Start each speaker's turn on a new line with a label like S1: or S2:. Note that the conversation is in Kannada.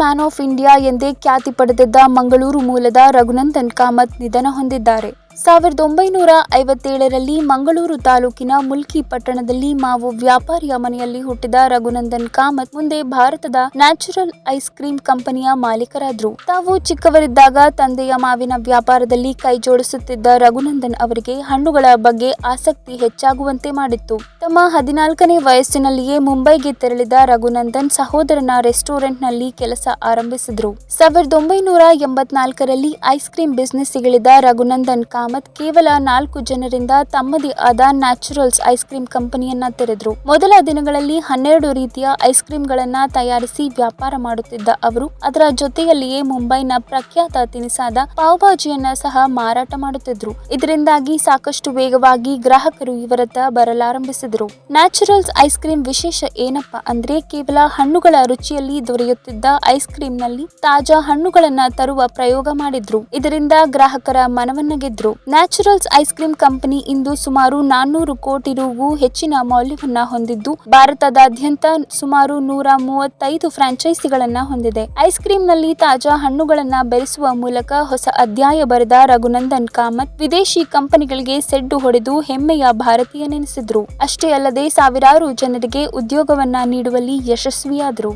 S1: ಮ್ಯಾನ್ ಆಫ್ ಇಂಡಿಯಾ ಎಂದೇ ಖ್ಯಾತಿ ಪಡೆದಿದ್ದ ಮಂಗಳೂರು ಮೂಲದ ರಘುನಂದನ್ ಕಾಮತ್ ನಿಧನ ಹೊಂದಿದ್ದಾರೆ. 1957ರಲ್ಲಿ ಮಂಗಳೂರು ತಾಲೂಕಿನ ಮುಲ್ಕಿ ಪಟ್ಟಣದಲ್ಲಿ ಮಾವು ವ್ಯಾಪಾರಿಯ ಮನೆಯಲ್ಲಿ ಹುಟ್ಟಿದ ರಘುನಂದನ್ ಕಾಮತ್ ಮುಂದೆ ಭಾರತದ ನ್ಯಾಚುರಲ್ ಐಸ್ ಕ್ರೀಂ ಕಂಪನಿಯ ಮಾಲೀಕರಾದರು. ತಾವು ಚಿಕ್ಕವರಿದ್ದಾಗ ತಂದೆಯ ಮಾವಿನ ವ್ಯಾಪಾರದಲ್ಲಿ ಕೈ ಜೋಡಿಸುತ್ತಿದ್ದ ರಘುನಂದನ್ ಅವರಿಗೆ ಹಣ್ಣುಗಳ ಬಗ್ಗೆ ಆಸಕ್ತಿ ಹೆಚ್ಚಾಗುವಂತೆ ಮಾಡಿತ್ತು. ತಮ್ಮ 14ನೇ ವಯಸ್ಸಿನಲ್ಲಿಯೇ ಮುಂಬೈಗೆ ತೆರಳಿದ ರಘುನಂದನ್ ಸಹೋದರನ ರೆಸ್ಟೋರೆಂಟ್ನಲ್ಲಿ ಕೆಲಸ ಆರಂಭಿಸಿದರು. 1984ರಲ್ಲಿ ಐಸ್ ಕ್ರೀಂ ಬಿಸಿನೆಸ್ಸಿಗಿಳಿದ ರಘುನಂದನ್ ಕಾಮತ್ ಕೇವಲ 4 ಜನರಿಂದ ತಮ್ಮದೇ ಆದ ನ್ಯಾಚುರಲ್ಸ್ ಐಸ್ ಕ್ರೀಂ ಕಂಪನಿಯನ್ನ ತೆರೆದರು. ಮೊದಲ ದಿನಗಳಲ್ಲಿ 12 ರೀತಿಯ ಐಸ್ ಕ್ರೀಂಗಳನ್ನ ತಯಾರಿಸಿ ವ್ಯಾಪಾರ ಮಾಡುತ್ತಿದ್ದ ಅವರು ಅದರ ಜೊತೆಯಲ್ಲಿಯೇ ಮುಂಬೈನ ಪ್ರಖ್ಯಾತ ತಿನಿಸಾದ ಪಾವ್ ಭಾಜಿಯನ್ನ ಸಹ ಮಾರಾಟ ಮಾಡುತ್ತಿದ್ರು. ಇದರಿಂದಾಗಿ ಸಾಕಷ್ಟು ವೇಗವಾಗಿ ಗ್ರಾಹಕರು ಇವರತ್ತ ಬರಲಾರಂಭಿಸಿದರು. ನ್ಯಾಚುರಲ್ಸ್ ಐಸ್ ಕ್ರೀಂ ವಿಶೇಷ ಏನಪ್ಪಾ ಅಂದ್ರೆ ಕೇವಲ ಹಣ್ಣುಗಳ ರುಚಿಯಲ್ಲಿ ದೊರೆಯುತ್ತಿದ್ದ ಐಸ್ ಕ್ರೀಂನಲ್ಲಿ ತಾಜಾ ಹಣ್ಣುಗಳನ್ನ ತರುವ ಪ್ರಯೋಗ ಮಾಡಿದ್ರು. ಇದರಿಂದ ಗ್ರಾಹಕರ ಮನವನ್ನ ಗೆದ್ರು. ನ್ಯಾಚುರಲ್ಸ್ ಐಸ್ ಕ್ರೀಂ ಕಂಪನಿ ಇಂದು ಸುಮಾರು 400 ಕೋಟಿ ರೂ ಹೆಚ್ಚಿನ ಮೌಲ್ಯವನ್ನ ಹೊಂದಿದ್ದು ಭಾರತದಾದ್ಯಂತ ಸುಮಾರು 135 ಫ್ರಾಂಚೈಸಿಗಳನ್ನ ಹೊಂದಿದೆ. ಐಸ್ ಕ್ರೀಂನಲ್ಲಿ ತಾಜಾ ಹಣ್ಣುಗಳನ್ನ ಬೆರೆಸುವ ಮೂಲಕ ಹೊಸ ಅಧ್ಯಾಯ ಬರೆದ ರಘುನಂದನ್ ಕಾಮತ್ ವಿದೇಶಿ ಕಂಪನಿಗಳಿಗೆ ಸೆಡ್ಡು ಹೊಡೆದು ಹೆಮ್ಮೆಯ ಭಾರತೀಯನೆನಿಸಿದ್ರು. ಅಷ್ಟೇ ಅಲ್ಲದೆ ಸಾವಿರಾರು ಜನರಿಗೆ ಉದ್ಯೋಗವನ್ನ ನೀಡುವಲ್ಲಿ ಯಶಸ್ವಿಯಾದರು.